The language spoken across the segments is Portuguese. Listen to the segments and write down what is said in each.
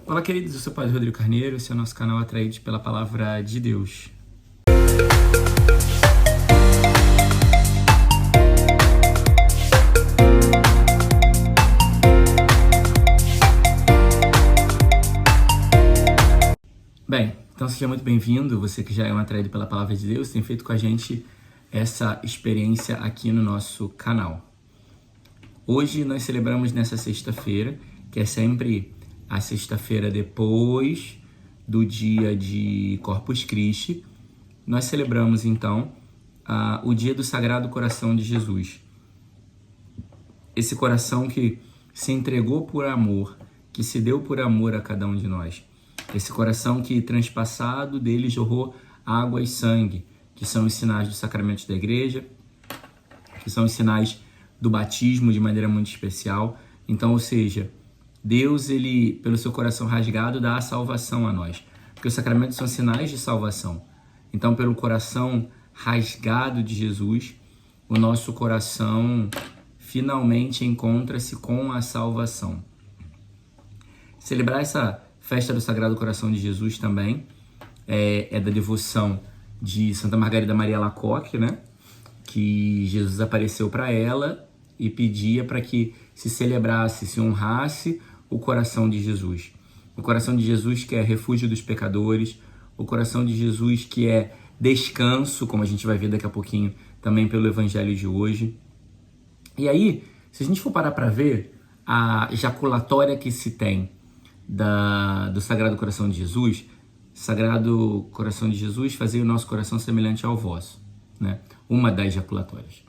Olá, queridos, eu sou o Padre Rodrigo Carneiro, esse é o nosso canal Atraídos pela Palavra de Deus. Bem, então seja muito bem-vindo, você que já é um atraído pela Palavra de Deus, tem feito com a gente essa experiência aqui no nosso canal. Hoje nós celebramos nessa sexta-feira, que é sempre a sexta-feira depois do dia de Corpus Christi, nós celebramos então o dia do Sagrado Coração de Jesus. Esse coração que se entregou por amor, que se deu por amor a cada um de nós. Esse coração que, transpassado dele, jorrou água e sangue, que são os sinais dos sacramentos da igreja, que são os sinais do batismo de maneira muito especial. Então, ou seja, Deus, ele, pelo seu coração rasgado, dá a salvação a nós. Porque os sacramentos são sinais de salvação. Então, pelo coração rasgado de Jesus, o nosso coração finalmente encontra-se com a salvação. Celebrar essa festa do Sagrado Coração de Jesus também é da devoção de Santa Margarida Maria Alacoque, né? Que Jesus apareceu para ela e pedia para que se celebrasse, se honrasse o coração de Jesus. O coração de Jesus que é refúgio dos pecadores, o coração de Jesus que é descanso, como a gente vai ver daqui a pouquinho também pelo Evangelho de hoje. E aí, se a gente for parar para ver a jaculatória que se tem do Sagrado Coração de Jesus, Sagrado Coração de Jesus, fazei o nosso coração semelhante ao vosso, né? Uma das jaculatórias.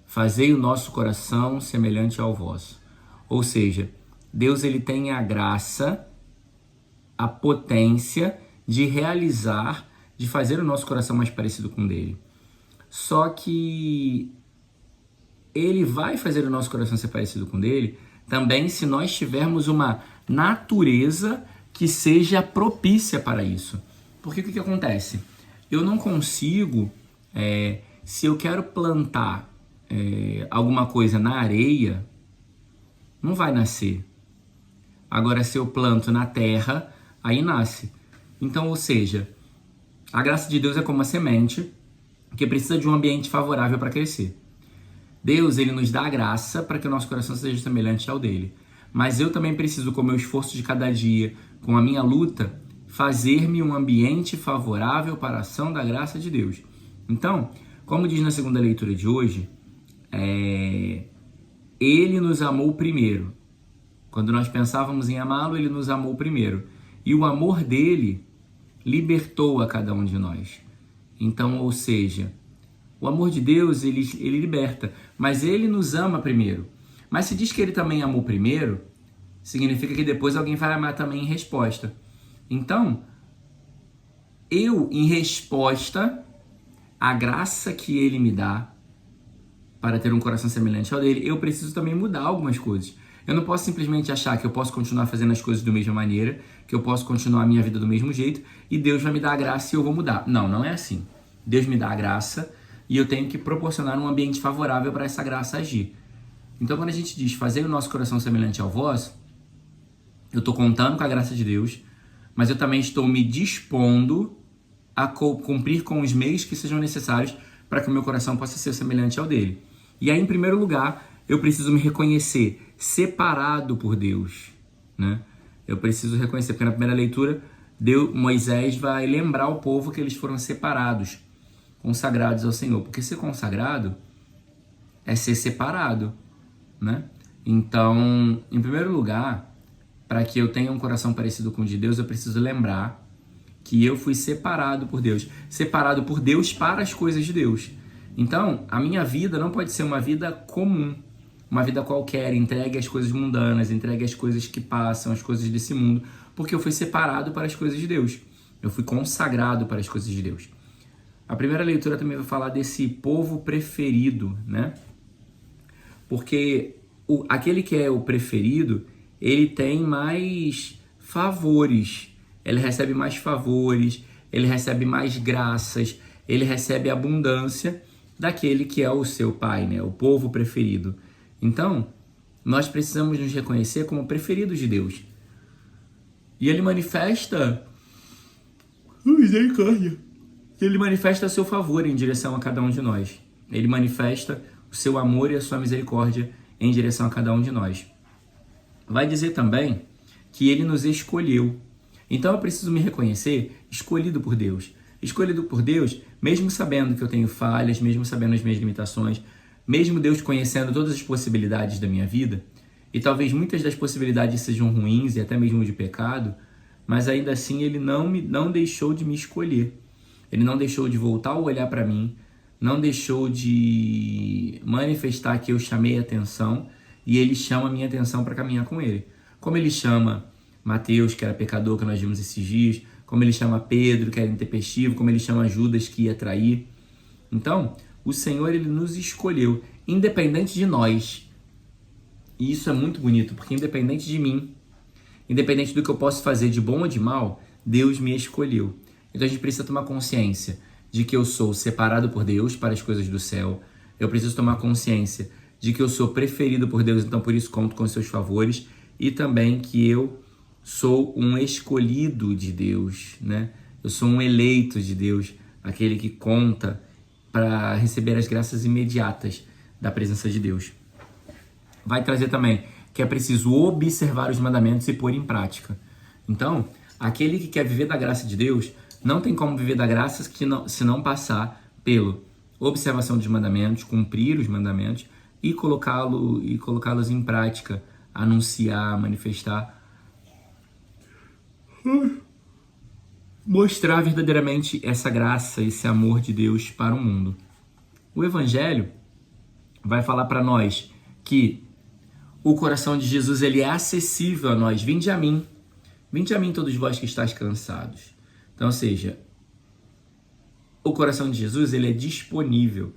Fazei o nosso coração semelhante ao vosso. Ou seja, Deus, ele tem a graça, a potência de realizar, de fazer o nosso coração mais parecido com o dele. Só que ele vai fazer o nosso coração ser parecido com o dele também se nós tivermos uma natureza que seja propícia para isso. Porque o que acontece? Eu não consigo, se eu quero plantar alguma coisa na areia, não vai nascer. Agora, se eu planto na terra, aí nasce. Então, ou seja, a graça de Deus é como uma semente que precisa de um ambiente favorável para crescer. Deus, ele nos dá a graça para que o nosso coração seja semelhante ao dele. Mas eu também preciso, com o meu esforço de cada dia, com a minha luta, fazer-me um ambiente favorável para a ação da graça de Deus. Então, como diz na segunda leitura de hoje, ele nos amou primeiro. Quando nós pensávamos em amá-lo, ele nos amou primeiro. E o amor dele libertou a cada um de nós. Então, ou seja, o amor de Deus, ele liberta, mas ele nos ama primeiro. Mas se diz que ele também amou primeiro, significa que depois alguém vai amar também em resposta. Então, eu, em resposta à graça que ele me dá para ter um coração semelhante ao dele, eu preciso também mudar algumas coisas. Eu não posso simplesmente achar que eu posso continuar fazendo as coisas da mesma maneira, que eu posso continuar a minha vida do mesmo jeito e Deus vai me dar a graça e eu vou mudar. Não, não é assim. Deus me dá a graça e eu tenho que proporcionar um ambiente favorável para essa graça agir. Então, quando a gente diz fazer o nosso coração semelhante ao vosso, eu estou contando com a graça de Deus, mas eu também estou me dispondo a cumprir com os meios que sejam necessários para que o meu coração possa ser semelhante ao dele. E aí, em primeiro lugar, eu preciso me reconhecer separado por Deus, né? Eu preciso reconhecer, porque na primeira leitura, Moisés vai lembrar ao povo que eles foram separados, consagrados ao Senhor. Porque ser consagrado é ser separado, né? Então, em primeiro lugar, para que eu tenha um coração parecido com o de Deus, eu preciso lembrar que eu fui separado por Deus para as coisas de Deus. Então, a minha vida não pode ser uma vida comum, uma vida qualquer, entregue às coisas mundanas, entregue às coisas que passam, às coisas desse mundo, porque eu fui separado para as coisas de Deus. Eu fui consagrado para as coisas de Deus. A primeira leitura também vai falar desse povo preferido, né? Porque aquele que é o preferido, ele tem mais favores, ele recebe mais favores, ele recebe mais graças, ele recebe abundância daquele que é o seu pai, né? O povo preferido. Então, nós precisamos nos reconhecer como preferidos de Deus. E ele manifesta misericórdia. Ele manifesta a seu favor em direção a cada um de nós. Ele manifesta o seu amor e a sua misericórdia em direção a cada um de nós. Vai dizer também que ele nos escolheu. Então eu preciso me reconhecer escolhido por Deus. Escolhido por Deus, mesmo sabendo que eu tenho falhas, mesmo sabendo as minhas limitações, mesmo Deus conhecendo todas as possibilidades da minha vida, e talvez muitas das possibilidades sejam ruins e até mesmo de pecado, mas ainda assim ele não deixou de me escolher. Ele não deixou de voltar o olhar para mim, não deixou de manifestar que eu chamei a atenção e ele chama a minha atenção para caminhar com ele. Como ele chama Mateus, que era pecador, que nós vimos esses dias, como ele chama Pedro, que era intempestivo, como ele chama Judas, que ia trair. Então, o Senhor, ele nos escolheu, independente de nós. E isso é muito bonito, porque independente de mim, independente do que eu posso fazer de bom ou de mal, Deus me escolheu. Então a gente precisa tomar consciência de que eu sou separado por Deus para as coisas do céu. Eu preciso tomar consciência de que eu sou preferido por Deus, então por isso conto com os seus favores. E também que eu sou um escolhido de Deus, né? Eu sou um eleito de Deus, aquele que conta para receber as graças imediatas da presença de Deus. Vai trazer também que é preciso observar os mandamentos e pôr em prática. Então, aquele que quer viver da graça de Deus não tem como viver da graça se não passar pela observação dos mandamentos, cumprir os mandamentos e colocá-los em prática, anunciar, manifestar, mostrar verdadeiramente essa graça, esse amor de Deus para o mundo. O Evangelho vai falar para nós que o coração de Jesus ele é acessível a nós. Vinde a mim todos vós que estáis cansados. Então, ou seja, o coração de Jesus ele é disponível.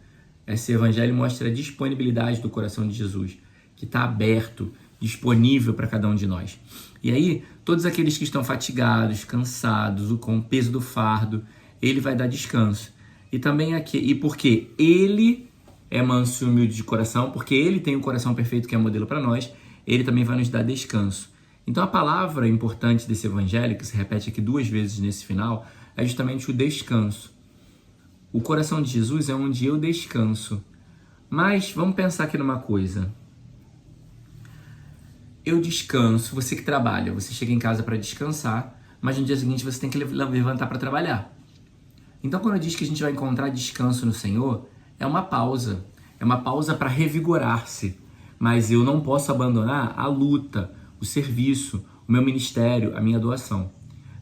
Esse Evangelho mostra a disponibilidade do coração de Jesus, que está aberto, disponível para cada um de nós. E aí, todos aqueles que estão fatigados, cansados, com o peso do fardo, ele vai dar descanso. E também aqui, e porque ele é manso e humilde de coração, porque ele tem o coração perfeito que é modelo para nós, ele também vai nos dar descanso. Então a palavra importante desse evangelho, que se repete aqui 2 vezes nesse final, é justamente o descanso. O coração de Jesus é onde eu descanso. Mas vamos pensar aqui numa coisa. Eu descanso, você que trabalha, você chega em casa para descansar, mas no dia seguinte você tem que levantar para trabalhar. Então quando diz que a gente vai encontrar descanso no Senhor, é uma pausa para revigorar-se. Mas eu não posso abandonar a luta, o serviço, o meu ministério, a minha doação.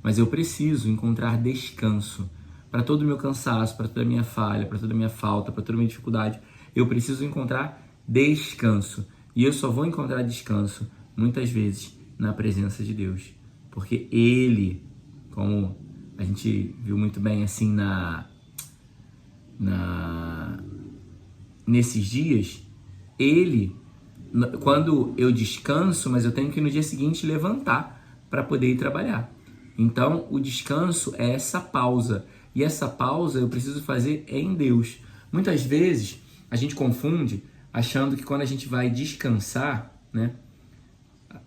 Mas eu preciso encontrar descanso. Para todo o meu cansaço, para toda a minha falha, para toda a minha falta, para toda a minha dificuldade, eu preciso encontrar descanso. E eu só vou encontrar descanso, muitas vezes, na presença de Deus. Porque Ele, como a gente viu muito bem assim nesses dias, Ele, quando eu descanso, mas eu tenho que no dia seguinte levantar para poder ir trabalhar. Então, o descanso é essa pausa. E essa pausa eu preciso fazer em Deus. Muitas vezes a gente confunde achando que quando a gente vai descansar, né?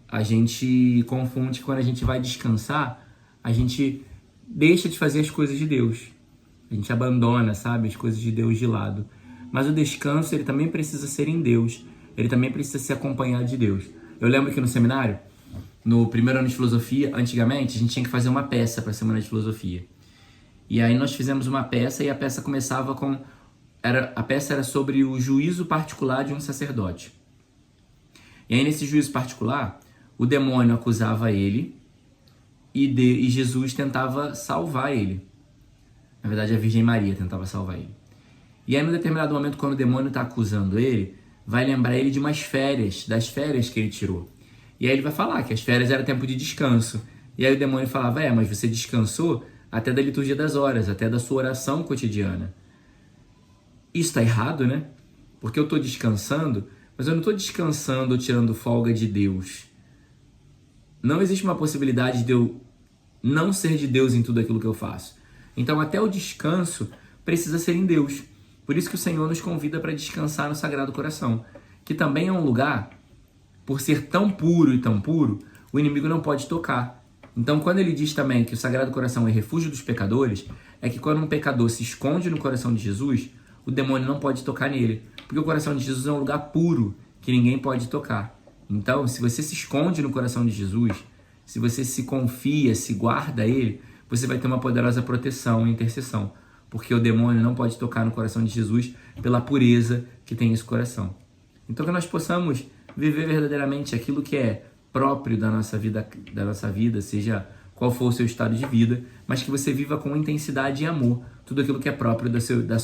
A gente confunde que quando a gente vai descansar, a gente deixa de fazer as coisas de Deus. A gente abandona, sabe, as coisas de Deus de lado. Mas o descanso, ele também precisa ser em Deus. Ele também precisa ser acompanhado de Deus. Eu lembro que no seminário, no primeiro ano de filosofia, antigamente, a gente tinha que fazer uma peça para a semana de filosofia. E aí nós fizemos uma peça e a peça começava com... A peça era sobre o juízo particular de um sacerdote. E aí nesse juízo particular, o demônio acusava ele e Jesus tentava salvar ele. Na verdade, a Virgem Maria tentava salvar ele. E aí, num determinado momento, quando o demônio está acusando ele, vai lembrar ele de umas férias, das férias que ele tirou. E aí ele vai falar que as férias era tempo de descanso. E aí o demônio falava, mas você descansou até da liturgia das horas, até da sua oração cotidiana. Isso está errado, né? Porque eu estou descansando, mas eu não estou descansando ou tirando folga de Deus. Não existe uma possibilidade de eu não ser de Deus em tudo aquilo que eu faço. Então até o descanso precisa ser em Deus. Por isso que o Senhor nos convida para descansar no Sagrado Coração, que também é um lugar, por ser tão puro e tão puro, o inimigo não pode tocar. Então, quando ele diz também que o Sagrado Coração é refúgio dos pecadores, é que quando um pecador se esconde no coração de Jesus, o demônio não pode tocar nele, porque o coração de Jesus é um lugar puro que ninguém pode tocar. Então, se você se esconde no coração de Jesus, se você se confia, se guarda a ele, você vai ter uma poderosa proteção e intercessão, porque o demônio não pode tocar no coração de Jesus pela pureza que tem esse coração. Então, que nós possamos viver verdadeiramente aquilo que é próprio da nossa vida, seja qual for o seu estado de vida, mas que você viva com intensidade e amor tudo aquilo que é próprio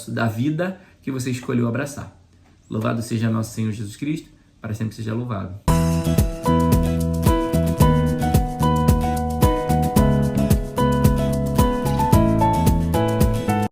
da vida que você escolheu abraçar. Louvado seja nosso Senhor Jesus Cristo, para sempre seja louvado.